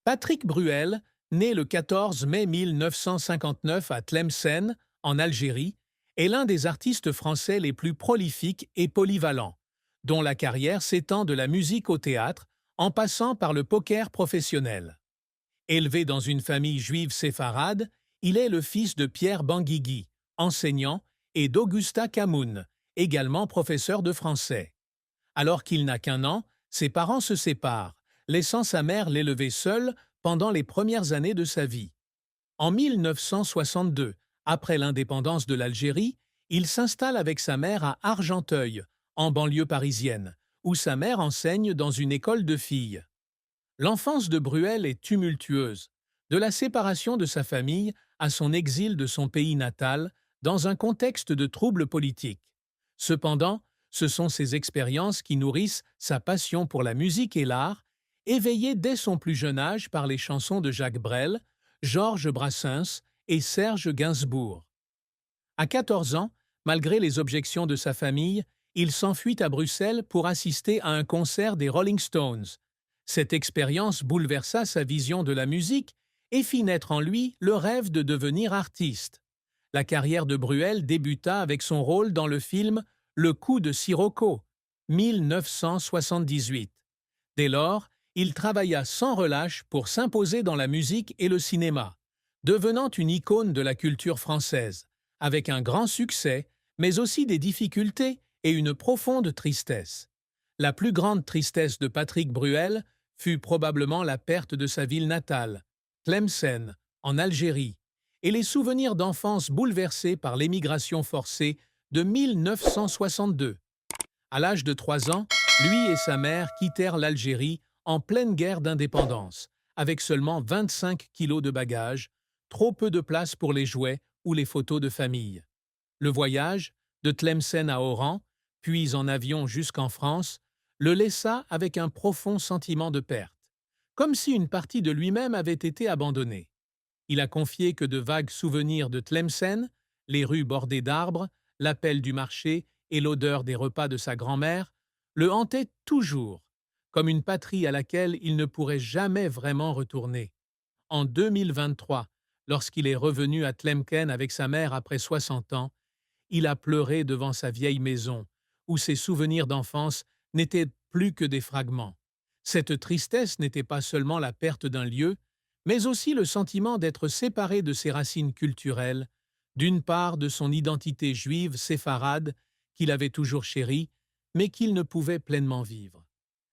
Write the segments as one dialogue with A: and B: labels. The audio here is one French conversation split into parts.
A: Patrick Bruel, né le 14 mai 1959 à Tlemcen, en Algérie, est l'un des artistes français les plus prolifiques et polyvalents, dont la carrière s'étend de la musique au théâtre, en passant par le poker professionnel. Élevé dans une famille juive séfarade, il est le fils de Pierre Benguigui, enseignant, et d'Augusta Camoun, également professeur de français. Alors qu'il n'a qu'un an, ses parents se séparent, laissant sa mère l'élever seule pendant les premières années de sa vie. En 1962, après l'indépendance de l'Algérie, il s'installe avec sa mère à Argenteuil, en banlieue parisienne, où sa mère enseigne dans une école de filles. L'enfance de Bruel est tumultueuse, de la séparation de sa famille à son exil de son pays natal, dans un contexte de troubles politiques. Cependant, ce sont ces expériences qui nourrissent sa passion pour la musique et l'art, éveillée dès son plus jeune âge par les chansons de Jacques Brel, Georges Brassens et Serge Gainsbourg. À 14 ans, malgré les objections de sa famille, il s'enfuit à Bruxelles pour assister à un concert des Rolling Stones. Cette expérience bouleversa sa vision de la musique et fit naître en lui le rêve de devenir artiste. La carrière de Bruel débuta avec son rôle dans le film Le coup de Sirocco, 1978. Dès lors, il travailla sans relâche pour s'imposer dans la musique et le cinéma, devenant une icône de la culture française, avec un grand succès, mais aussi des difficultés et une profonde tristesse. La plus grande tristesse de Patrick Bruel fut probablement la perte de sa ville natale, Tlemcen, en Algérie, et les souvenirs d'enfance bouleversés par l'émigration forcée de 1962. À l'âge de 3 ans, lui et sa mère quittèrent l'Algérie en pleine guerre d'indépendance, avec seulement 25 kilos de bagages, trop peu de place pour les jouets ou les photos de famille. Le voyage, de Tlemcen à Oran, puis en avion jusqu'en France, le laissa avec un profond sentiment de perte, comme si une partie de lui-même avait été abandonnée. Il a confié que de vagues souvenirs de Tlemcen, les rues bordées d'arbres, l'appel du marché et l'odeur des repas de sa grand-mère, le hantaient toujours, comme une patrie à laquelle il ne pourrait jamais vraiment retourner. En 2023, lorsqu'il est revenu à Tlemcen avec sa mère après 60 ans, il a pleuré devant sa vieille maison, où ses souvenirs d'enfance n'étaient plus que des fragments. Cette tristesse n'était pas seulement la perte d'un lieu, mais aussi le sentiment d'être séparé de ses racines culturelles, d'une part de son identité juive séfarade qu'il avait toujours chérie, mais qu'il ne pouvait pleinement vivre.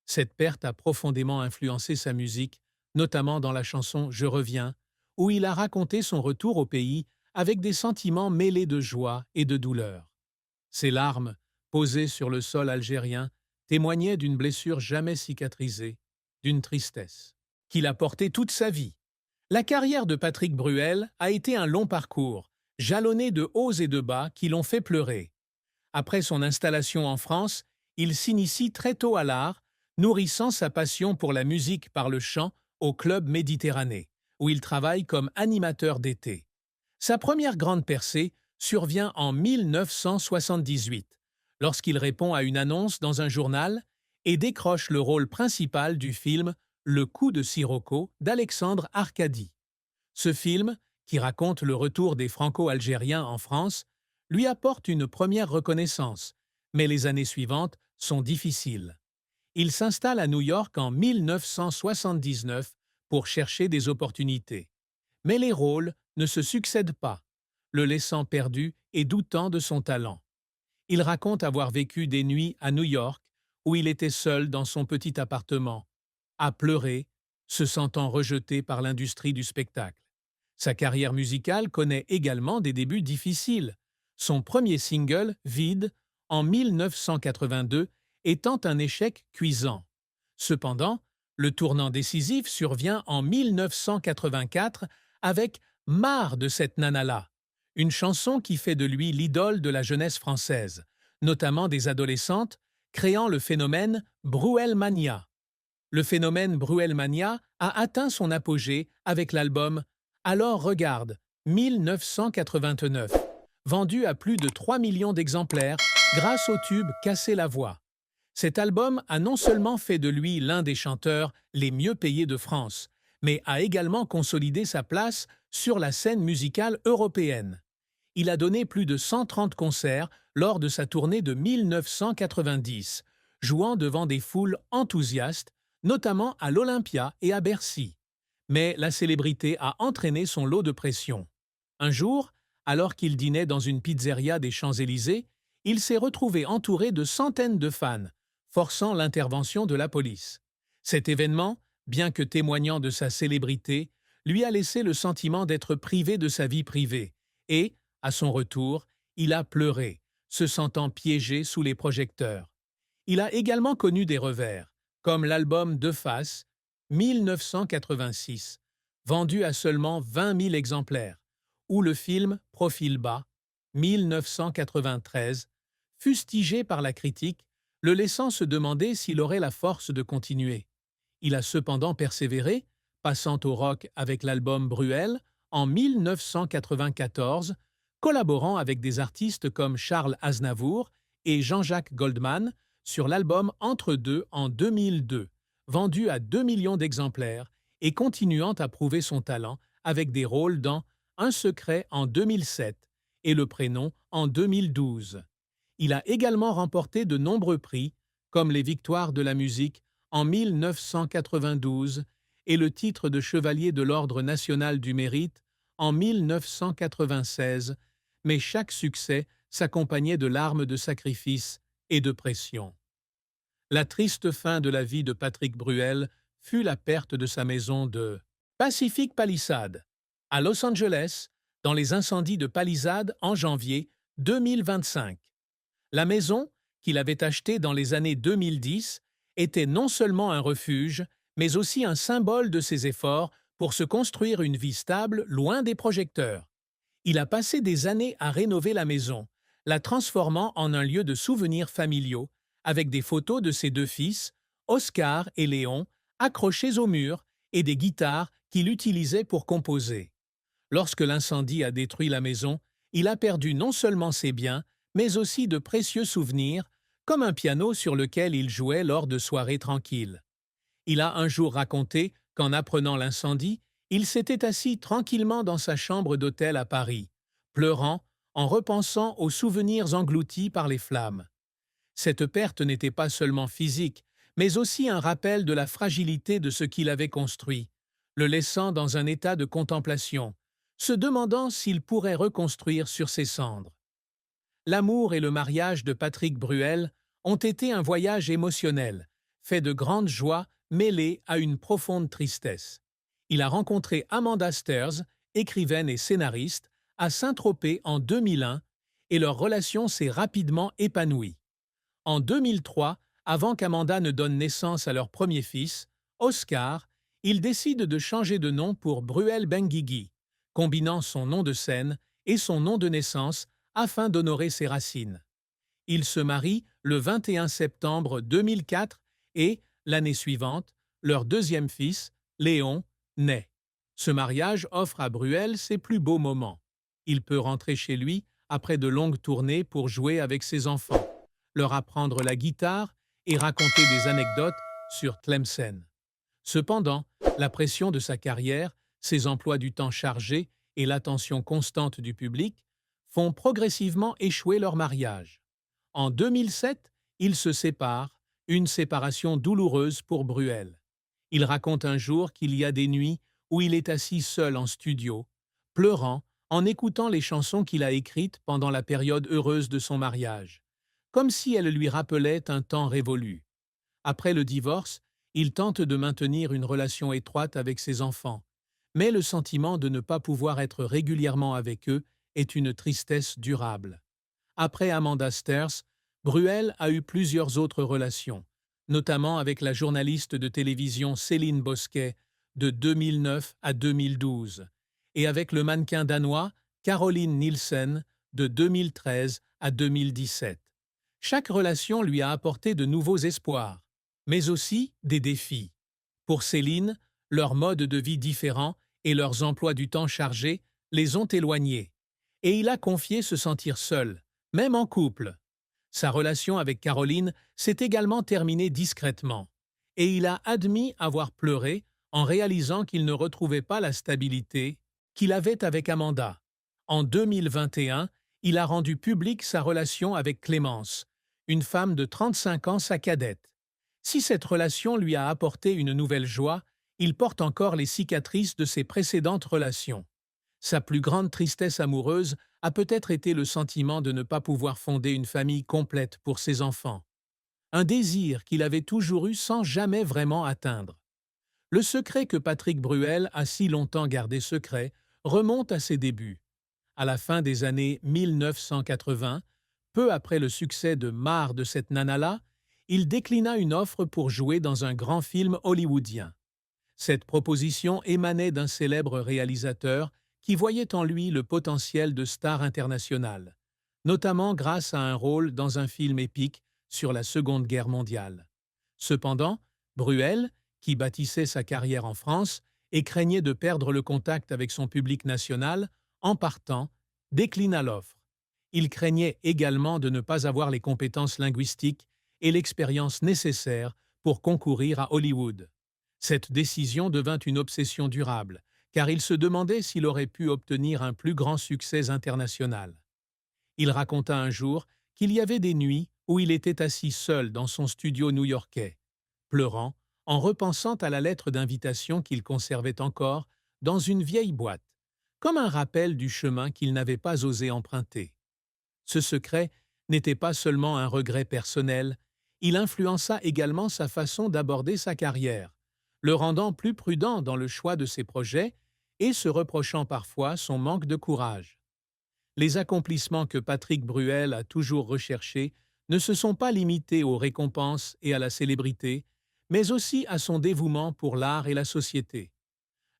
A: Cette perte a profondément influencé sa musique, notamment dans la chanson Je reviens, où il a raconté son retour au pays avec des sentiments mêlés de joie et de douleur. Ses larmes, posées sur le sol algérien, témoignaient d'une blessure jamais cicatrisée, d'une tristesse, qu'il a portée toute sa vie. La carrière de Patrick Bruel a été un long parcours, jalonné de hauts et de bas qui l'ont fait pleurer. Après son installation en France, il s'initie très tôt à l'art, nourrissant sa passion pour la musique par le chant au Club Méditerranée, où il travaille comme animateur d'été. Sa première grande percée survient en 1978, lorsqu'il répond à une annonce dans un journal et décroche le rôle principal du film Le coup de Sirocco d'Alexandre Arcadi. Ce film, qui raconte le retour des Franco-Algériens en France, lui apporte une première reconnaissance, mais les années suivantes sont difficiles. Il s'installe à New York en 1979 pour chercher des opportunités. Mais les rôles ne se succèdent pas, le laissant perdu et doutant de son talent. Il raconte avoir vécu des nuits à New York où il était seul dans son petit appartement, à pleurer, se sentant rejeté par l'industrie du spectacle. Sa carrière musicale connaît également des débuts difficiles. Son premier single, Vide, en 1982, étant un échec cuisant. Cependant, le tournant décisif survient en 1984 avec Marre de cette nana-là, une chanson qui fait de lui l'idole de la jeunesse française, notamment des adolescentes, créant le phénomène Bruelmania. Le phénomène Bruelmania a atteint son apogée avec l'album Alors regarde, 1989, vendu à plus de 3 millions d'exemplaires grâce au tube Casser la voix. Cet album a non seulement fait de lui l'un des chanteurs les mieux payés de France, mais a également consolidé sa place sur la scène musicale européenne. Il a donné plus de 130 concerts lors de sa tournée de 1990, jouant devant des foules enthousiastes, notamment à l'Olympia et à Bercy. Mais la célébrité a entraîné son lot de pression. Un jour, alors qu'il dînait dans une pizzeria des Champs-Élysées, il s'est retrouvé entouré de centaines de fans, forçant l'intervention de la police. Cet événement, bien que témoignant de sa célébrité, lui a laissé le sentiment d'être privé de sa vie privée et, à son retour, il a pleuré, se sentant piégé sous les projecteurs. Il a également connu des revers, comme l'album Deux Faces, 1986, vendu à seulement 20 000 exemplaires, ou le film Profil bas, 1993, fustigé par la critique, le laissant se demander s'il aurait la force de continuer. Il a cependant persévéré, passant au rock avec l'album Bruel en 1994, collaborant avec des artistes comme Charles Aznavour et Jean-Jacques Goldman sur l'album Entre deux en 2002, vendu à 2 millions d'exemplaires et continuant à prouver son talent avec des rôles dans Un secret en 2007 et Le prénom en 2012. Il a également remporté de nombreux prix, comme les Victoires de la musique en 1992 et le titre de Chevalier de l'Ordre national du mérite en 1996, mais chaque succès s'accompagnait de larmes de sacrifice et de pression. La triste fin de la vie de Patrick Bruel fut la perte de sa maison de Pacific Palisades, à Los Angeles, dans les incendies de Palisades en janvier 2025. La maison, qu'il avait achetée dans les années 2010, était non seulement un refuge, mais aussi un symbole de ses efforts pour se construire une vie stable loin des projecteurs. Il a passé des années à rénover la maison, la transformant en un lieu de souvenirs familiaux, avec des photos de ses deux fils, Oscar et Léon, accrochés au mur, et des guitares qu'il utilisait pour composer. Lorsque l'incendie a détruit la maison, il a perdu non seulement ses biens, mais aussi de précieux souvenirs, comme un piano sur lequel il jouait lors de soirées tranquilles. Il a un jour raconté qu'en apprenant l'incendie, il s'était assis tranquillement dans sa chambre d'hôtel à Paris, pleurant en repensant aux souvenirs engloutis par les flammes. Cette perte n'était pas seulement physique, mais aussi un rappel de la fragilité de ce qu'il avait construit, le laissant dans un état de contemplation, se demandant s'il pourrait reconstruire sur ses cendres. L'amour et le mariage de Patrick Bruel ont été un voyage émotionnel, fait de grandes joies mêlées à une profonde tristesse. Il a rencontré Amanda Stairs, écrivaine et scénariste, à Saint-Tropez en 2001 et leur relation s'est rapidement épanouie. En 2003, avant qu'Amanda ne donne naissance à leur premier fils, Oscar, il décide de changer de nom pour Bruel Benguigui, combinant son nom de scène et son nom de naissance afin d'honorer ses racines. Ils se marient le 21 septembre 2004 et, l'année suivante, leur deuxième fils, Léon, naît. Ce mariage offre à Bruel ses plus beaux moments. Il peut rentrer chez lui après de longues tournées pour jouer avec ses enfants, leur apprendre la guitare et raconter des anecdotes sur Tlemcen. Cependant, la pression de sa carrière, ses emplois du temps chargés et l'attention constante du public font progressivement échouer leur mariage. En 2007, ils se séparent, une séparation douloureuse pour Bruel. Il raconte un jour qu'il y a des nuits où il est assis seul en studio, pleurant en écoutant les chansons qu'il a écrites pendant la période heureuse de son mariage, comme si elles lui rappelaient un temps révolu. Après le divorce, il tente de maintenir une relation étroite avec ses enfants, mais le sentiment de ne pas pouvoir être régulièrement avec eux est une tristesse durable. Après Amanda Stairs, Bruel a eu plusieurs autres relations, notamment avec la journaliste de télévision Céline Bosquet de 2009 à 2012 et avec le mannequin danois Caroline Nielsen de 2013 à 2017. Chaque relation lui a apporté de nouveaux espoirs, mais aussi des défis. Pour Céline, leur mode de vie différent et leurs emplois du temps chargés les ont éloignés, et il a confié se sentir seul, même en couple. Sa relation avec Caroline s'est également terminée discrètement, et il a admis avoir pleuré en réalisant qu'il ne retrouvait pas la stabilité qu'il avait avec Amanda. En 2021, il a rendu publique sa relation avec Clémence, une femme de 35 ans, sa cadette. Si cette relation lui a apporté une nouvelle joie, il porte encore les cicatrices de ses précédentes relations. Sa plus grande tristesse amoureuse a peut-être été le sentiment de ne pas pouvoir fonder une famille complète pour ses enfants. Un désir qu'il avait toujours eu sans jamais vraiment atteindre. Le secret que Patrick Bruel a si longtemps gardé secret remonte à ses débuts. À la fin des années 1980, peu après le succès de Marre de cette nana-là, il déclina une offre pour jouer dans un grand film hollywoodien. Cette proposition émanait d'un célèbre réalisateur qui voyait en lui le potentiel de star internationale, notamment grâce à un rôle dans un film épique sur la Seconde Guerre mondiale. Cependant, Bruel, qui bâtissait sa carrière en France et craignait de perdre le contact avec son public national, en partant, déclina l'offre. Il craignait également de ne pas avoir les compétences linguistiques et l'expérience nécessaires pour concourir à Hollywood. Cette décision devint une obsession durable, car il se demandait s'il aurait pu obtenir un plus grand succès international. Il raconta un jour qu'il y avait des nuits où il était assis seul dans son studio new-yorkais, pleurant, en repensant à la lettre d'invitation qu'il conservait encore dans une vieille boîte, comme un rappel du chemin qu'il n'avait pas osé emprunter. Ce secret n'était pas seulement un regret personnel, il influença également sa façon d'aborder sa carrière, le rendant plus prudent dans le choix de ses projets et se reprochant parfois son manque de courage. Les accomplissements que Patrick Bruel a toujours recherchés ne se sont pas limités aux récompenses et à la célébrité, mais aussi à son dévouement pour l'art et la société.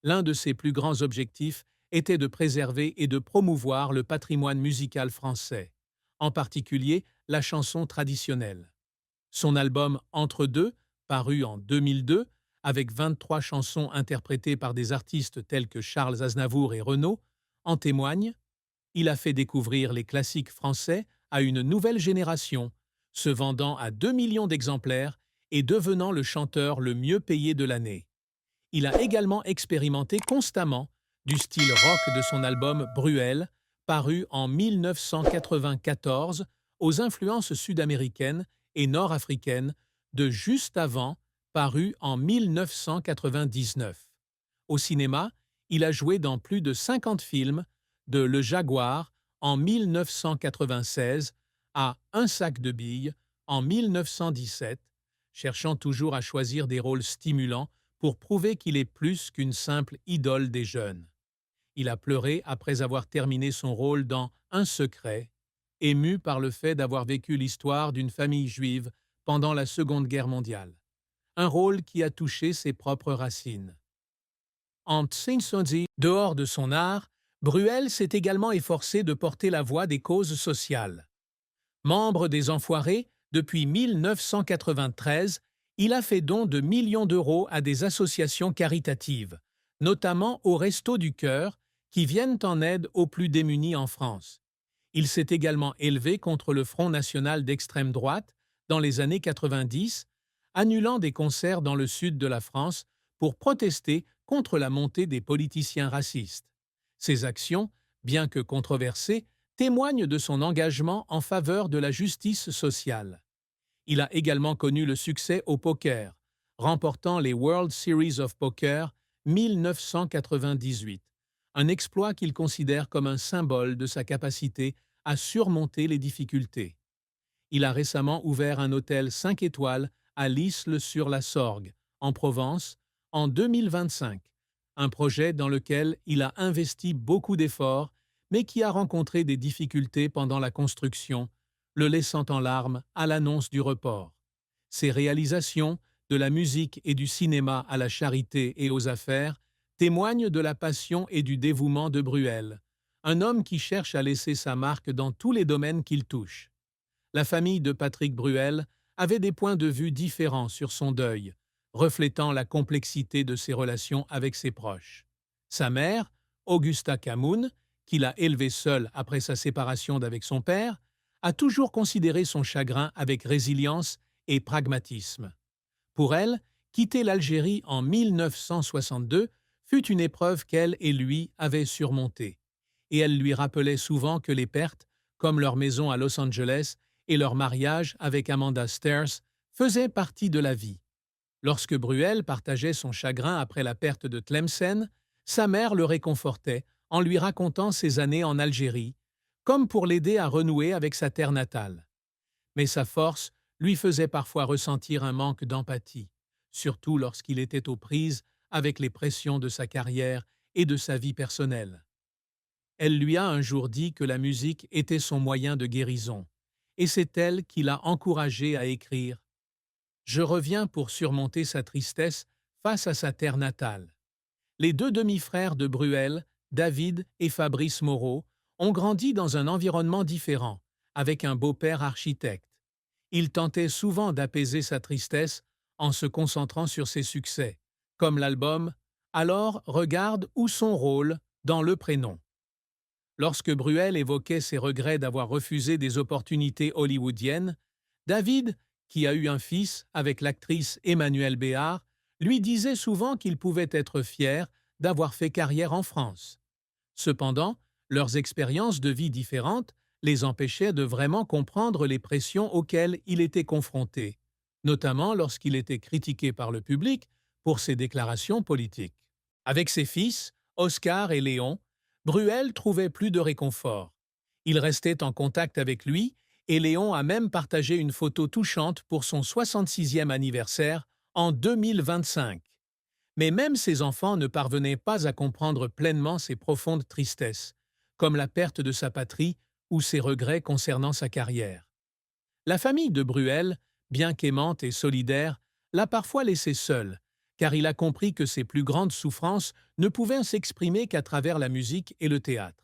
A: L'un de ses plus grands objectifs était de préserver et de promouvoir le patrimoine musical français, en particulier la chanson traditionnelle. Son album Entre deux, paru en 2002, avec 23 chansons interprétées par des artistes tels que Charles Aznavour et Renaud, en témoigne. Il a fait découvrir les classiques français à une nouvelle génération, se vendant à 2 millions d'exemplaires et devenant le chanteur le mieux payé de l'année. Il a également expérimenté constamment du style rock de son album Bruel, paru en 1994, aux influences sud-américaines et nord-africaines de Juste avant, paru en 1999. Au cinéma, il a joué dans plus de 50 films, de Le Jaguar en 1996 à Un sac de billes en 1917, cherchant toujours à choisir des rôles stimulants pour prouver qu'il est plus qu'une simple idole des jeunes. Il a pleuré après avoir terminé son rôle dans Un secret, ému par le fait d'avoir vécu l'histoire d'une famille juive pendant la Seconde Guerre mondiale. Un rôle qui a touché ses propres racines. En Tsinsozi, dehors de son art, Bruel s'est également efforcé de porter la voix des causes sociales. Membre des Enfoirés, depuis 1993, il a fait don de millions d'euros à des associations caritatives, notamment aux Restos du Cœur, qui viennent en aide aux plus démunis en France. Il s'est également élevé contre le Front national d'extrême droite dans les années 90, annulant des concerts dans le sud de la France pour protester contre la montée des politiciens racistes. Ces actions, bien que controversées, témoignent de son engagement en faveur de la justice sociale. Il a également connu le succès au poker, remportant les World Series of Poker 1998, un exploit qu'il considère comme un symbole de sa capacité à surmonter les difficultés. Il a récemment ouvert un hôtel 5 étoiles à l'Isle-sur-la-Sorgue, en Provence, en 2025, un projet dans lequel il a investi beaucoup d'efforts, mais qui a rencontré des difficultés pendant la construction, le laissant en larmes à l'annonce du report. Ses réalisations, de la musique et du cinéma à la charité et aux affaires, témoignent de la passion et du dévouement de Bruel, un homme qui cherche à laisser sa marque dans tous les domaines qu'il touche. La famille de Patrick Bruel avait des points de vue différents sur son deuil, reflétant la complexité de ses relations avec ses proches. Sa mère, Augusta Camoun, qu'il a élevée seule après sa séparation d'avec son père, a toujours considéré son chagrin avec résilience et pragmatisme. Pour elle, quitter l'Algérie en 1962 fut une épreuve qu'elle et lui avaient surmontée. Et elle lui rappelait souvent que les pertes, comme leur maison à Los Angeles et leur mariage avec Amanda Stairs, faisaient partie de la vie. Lorsque Bruel partageait son chagrin après la perte de Tlemcen, sa mère le réconfortait en lui racontant ses années en Algérie, comme pour l'aider à renouer avec sa terre natale. Mais sa force lui faisait parfois ressentir un manque d'empathie, surtout lorsqu'il était aux prises avec les pressions de sa carrière et de sa vie personnelle. Elle lui a un jour dit que la musique était son moyen de guérison, et c'est elle qui l'a encouragé à écrire Je reviens pour surmonter sa tristesse face à sa terre natale. Les deux demi-frères de Bruel, David et Fabrice Moreau, ont grandi dans un environnement différent, avec un beau-père architecte. Il tentait souvent d'apaiser sa tristesse en se concentrant sur ses succès, comme l'album Alors regarde où son rôle dans le prénom. Lorsque Bruel évoquait ses regrets d'avoir refusé des opportunités hollywoodiennes, David, qui a eu un fils avec l'actrice Emmanuelle Béard, lui disait souvent qu'il pouvait être fier d'avoir fait carrière en France. Cependant, leurs expériences de vie différentes les empêchaient de vraiment comprendre les pressions auxquelles il était confronté, notamment lorsqu'il était critiqué par le public pour ses déclarations politiques. Avec ses fils, Oscar et Léon, Bruel trouvait plus de réconfort. Il restait en contact avec lui et Léon a même partagé une photo touchante pour son 66e anniversaire en 2025. Mais même ses enfants ne parvenaient pas à comprendre pleinement ses profondes tristesses, comme la perte de sa patrie ou ses regrets concernant sa carrière. La famille de Bruel, bien qu'aimante et solidaire, l'a parfois laissé seul, car il a compris que ses plus grandes souffrances ne pouvaient s'exprimer qu'à travers la musique et le théâtre.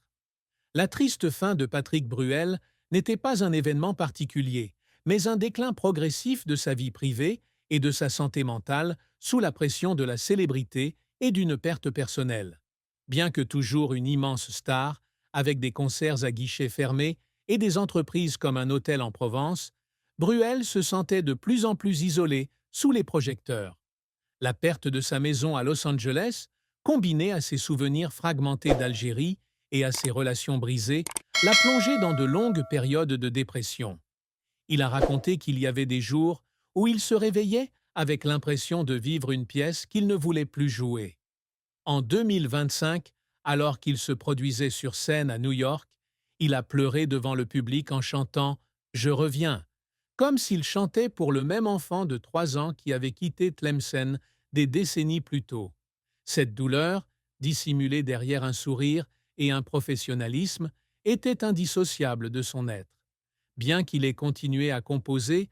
A: La triste fin de Patrick Bruel n'était pas un événement particulier, mais un déclin progressif de sa vie privée et de sa santé mentale sous la pression de la célébrité et d'une perte personnelle. Bien que toujours une immense star, avec des concerts à guichets fermés et des entreprises comme un hôtel en Provence, Bruel se sentait de plus en plus isolé sous les projecteurs. La perte de sa maison à Los Angeles, combinée à ses souvenirs fragmentés d'Algérie et à ses relations brisées, l'a plongé dans de longues périodes de dépression. Il a raconté qu'il y avait des jours où il se réveillait avec l'impression de vivre une pièce qu'il ne voulait plus jouer. En 2025, alors qu'il se produisait sur scène à New York, il a pleuré devant le public en chantant « Je reviens », comme s'il chantait pour le même enfant de 3 ans qui avait quitté Tlemcen des décennies plus tôt. Cette douleur, dissimulée derrière un sourire et un professionnalisme, était indissociable de son être. Bien qu'il ait continué à composer